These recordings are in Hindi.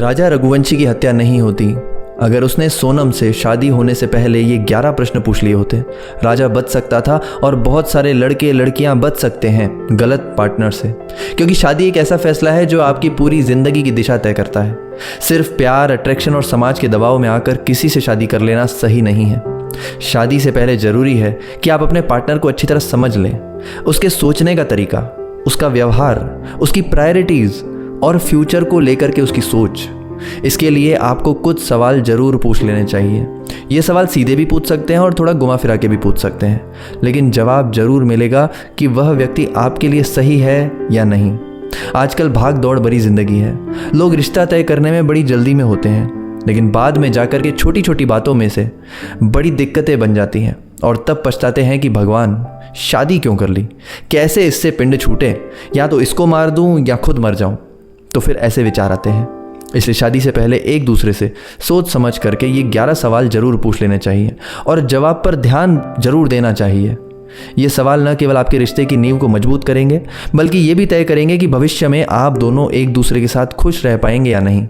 राजा रघुवंशी की हत्या नहीं होती अगर उसने सोनम से शादी होने से पहले ये 11 प्रश्न पूछ लिए होते। राजा बच सकता था और बहुत सारे लड़के लड़कियां बच सकते हैं गलत पार्टनर से, क्योंकि शादी एक ऐसा फैसला है जो आपकी पूरी जिंदगी की दिशा तय करता है। सिर्फ प्यार, अट्रैक्शन और समाज के दबाव में आकर किसी से शादी कर लेना सही नहीं है। शादी से पहले जरूरी है कि आप अपने पार्टनर को अच्छी तरह समझ लें, उसके सोचने का तरीका, उसका व्यवहार, उसकी प्रायोरिटीज और फ्यूचर को लेकर के उसकी सोच। इसके लिए आपको कुछ सवाल जरूर पूछ लेने चाहिए। ये सवाल सीधे भी पूछ सकते हैं और थोड़ा घुमा फिरा के भी पूछ सकते हैं, लेकिन जवाब जरूर मिलेगा कि वह व्यक्ति आपके लिए सही है या नहीं। आजकल भाग दौड़ भरी जिंदगी है, लोग रिश्ता तय करने में बड़ी जल्दी में होते हैं, लेकिन बाद में जाकर के छोटी छोटी बातों में से बड़ी दिक्कतें बन जाती हैं और तब पछताते हैं कि भगवान शादी क्यों कर ली, कैसे इससे पिंड छूटे, या तो इसको मार दूं या खुद मर जाऊं। तो फिर ऐसे विचार आते हैं। इसलिए शादी से पहले एक दूसरे से सोच समझ करके ये 11 सवाल जरूर पूछ लेने चाहिए और जवाब पर ध्यान जरूर देना चाहिए। ये सवाल न केवल आपके रिश्ते की नींव को मजबूत करेंगे, बल्कि ये भी तय करेंगे कि भविष्य में आप दोनों एक दूसरे के साथ खुश रह पाएंगे या नहीं।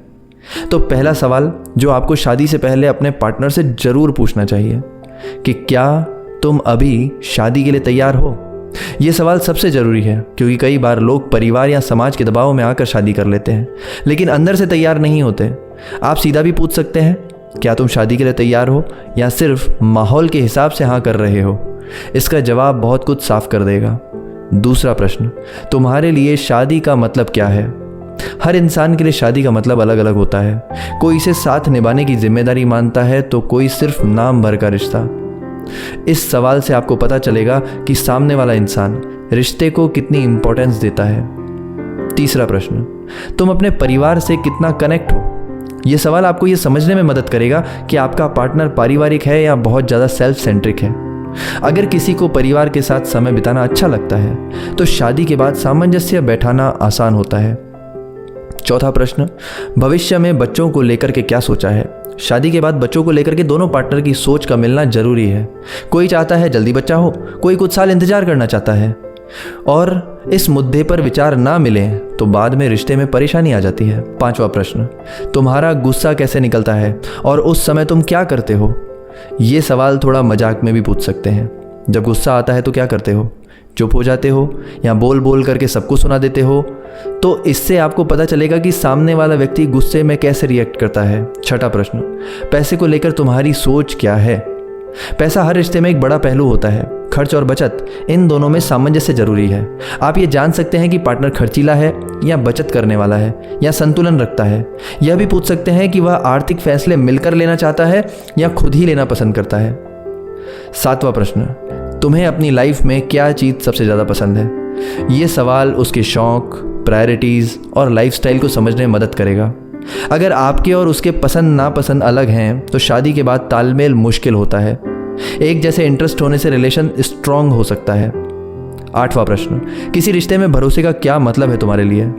तो पहला सवाल जो आपको शादी से पहले अपने पार्टनर से जरूर पूछना चाहिए कि क्या तुम अभी शादी के लिए तैयार हो। ये सवाल सबसे ज़रूरी है, क्योंकि कई बार लोग परिवार या समाज के दबाव में आकर शादी कर लेते हैं, लेकिन अंदर से तैयार नहीं होते। आप सीधा भी पूछ सकते हैं, क्या तुम शादी के लिए तैयार हो या सिर्फ माहौल के हिसाब से हाँ कर रहे हो। इसका जवाब बहुत कुछ साफ कर देगा। दूसरा प्रश्न, तुम्हारे लिए शादी का मतलब क्या है। हर इंसान के लिए शादी का मतलब अलग अलग होता है। कोई इसे साथ निभाने की जिम्मेदारी मानता है तो कोई सिर्फ नाम भर का रिश्ता। इस सवाल से आपको पता चलेगा कि सामने वाला इंसान रिश्ते को कितनी इंपॉर्टेंस देता है। तीसरा प्रश्न, तुम अपने परिवार से कितना कनेक्ट हो। यह सवाल आपको यह समझने में मदद करेगा कि आपका पार्टनर पारिवारिक है या बहुत ज़्यादा सेल्फ सेंट्रिक है। अगर किसी को परिवार के साथ समय बिताना अच्छा लगता है तो शादी के बाद सामंजस्य बैठाना आसान होता है। चौथा प्रश्न, भविष्य में बच्चों को लेकर के क्या सोचा है। शादी के बाद बच्चों को लेकर के दोनों पार्टनर की सोच का मिलना जरूरी है। कोई चाहता है जल्दी बच्चा हो, कोई कुछ साल इंतजार करना चाहता है, और इस मुद्दे पर विचार ना मिले तो बाद में रिश्ते में परेशानी आ जाती है। पांचवा प्रश्न, तुम्हारा गुस्सा कैसे निकलता है और उस समय तुम क्या करते हो। ये सवाल थोड़ा मजाक में भी पूछ सकते हैं। जब गुस्सा आता है तो क्या करते हो, चुप हो जाते हो या बोल बोल करके सबको सुना देते हो। तो इससे आपको पता चलेगा कि सामने वाला व्यक्ति गुस्से में कैसे रिएक्ट करता है। छठा प्रश्न, पैसे को लेकर तुम्हारी सोच क्या है। पैसा हर रिश्ते में एक बड़ा पहलू होता है। खर्च और बचत, इन दोनों में सामंजस्य जरूरी है। आप ये जान सकते हैं कि पार्टनर खर्चीला है या बचत करने वाला है या संतुलन रखता है। यह भी पूछ सकते हैं कि वह आर्थिक फैसले मिलकर लेना चाहता है या खुद ही लेना पसंद करता है। सातवां प्रश्न, तुम्हें अपनी लाइफ में क्या चीज़ सबसे ज़्यादा पसंद है। ये सवाल उसके शौक, प्रायोरिटीज़ और लाइफस्टाइल को समझने में मदद करेगा। अगर आपके और उसके पसंद नापसंद अलग हैं तो शादी के बाद तालमेल मुश्किल होता है। एक जैसे इंटरेस्ट होने से रिलेशन स्ट्रांग हो सकता है। आठवां प्रश्न, किसी रिश्ते में भरोसे का क्या मतलब है तुम्हारे लिए।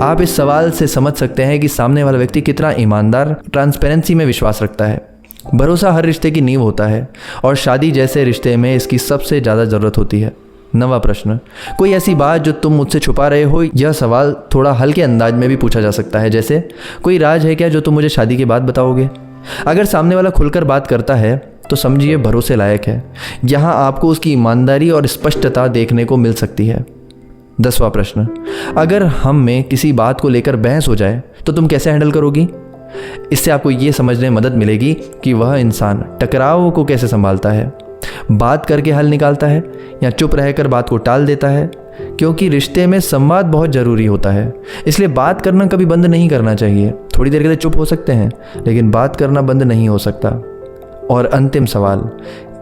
आप इस सवाल से समझ सकते हैं कि सामने वाला व्यक्ति कितना ईमानदार, ट्रांसपेरेंसी में विश्वास रखता है। भरोसा हर रिश्ते की नींव होता है और शादी जैसे रिश्ते में इसकी सबसे ज़्यादा ज़रूरत होती है। नवा प्रश्न, कोई ऐसी बात जो तुम मुझसे छुपा रहे हो। यह सवाल थोड़ा हल्के अंदाज में भी पूछा जा सकता है, जैसे कोई राज है क्या जो तुम मुझे शादी के बाद बताओगे। अगर सामने वाला खुलकर बात करता है तो समझिए भरोसे लायक है। यहाँ आपको उसकी ईमानदारी और स्पष्टता देखने को मिल सकती है। 10वां प्रश्न, अगर हम में किसी बात को लेकर बहस हो जाए तो तुम कैसे हैंडल करोगी। इससे आपको ये समझने में मदद मिलेगी कि वह इंसान टकराव को कैसे संभालता है, बात करके हल निकालता है या चुप रहकर बात को टाल देता है। क्योंकि रिश्ते में संवाद बहुत ज़रूरी होता है, इसलिए बात करना कभी बंद नहीं करना चाहिए। थोड़ी देर के लिए चुप हो सकते हैं, लेकिन बात करना बंद नहीं हो सकता। और अंतिम सवाल,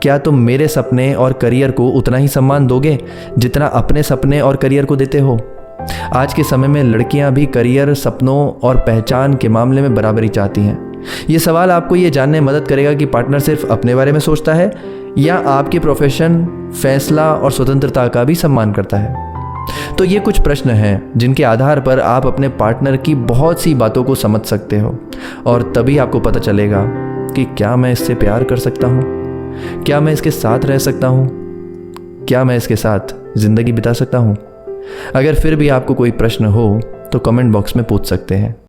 क्या तुम मेरे सपने और करियर को उतना ही सम्मान दोगे जितना अपने सपने और करियर को देते हो। आज के समय में लड़कियां भी करियर, सपनों और पहचान के मामले में बराबरी चाहती हैं। ये सवाल आपको ये जानने में मदद करेगा कि पार्टनर सिर्फ अपने बारे में सोचता है या आपके प्रोफेशन, फैसला और स्वतंत्रता का भी सम्मान करता है। तो ये कुछ प्रश्न हैं जिनके आधार पर आप अपने पार्टनर की बहुत सी बातों को समझ सकते हो, और तभी आपको पता चलेगा कि क्या मैं इससे प्यार कर सकता हूँ, क्या मैं इसके साथ रह सकता हूँ, क्या मैं इसके साथ ज़िंदगी बिता सकता हूँ। अगर फिर भी आपको कोई प्रश्न हो तो कमेंट बॉक्स में पूछ सकते हैं।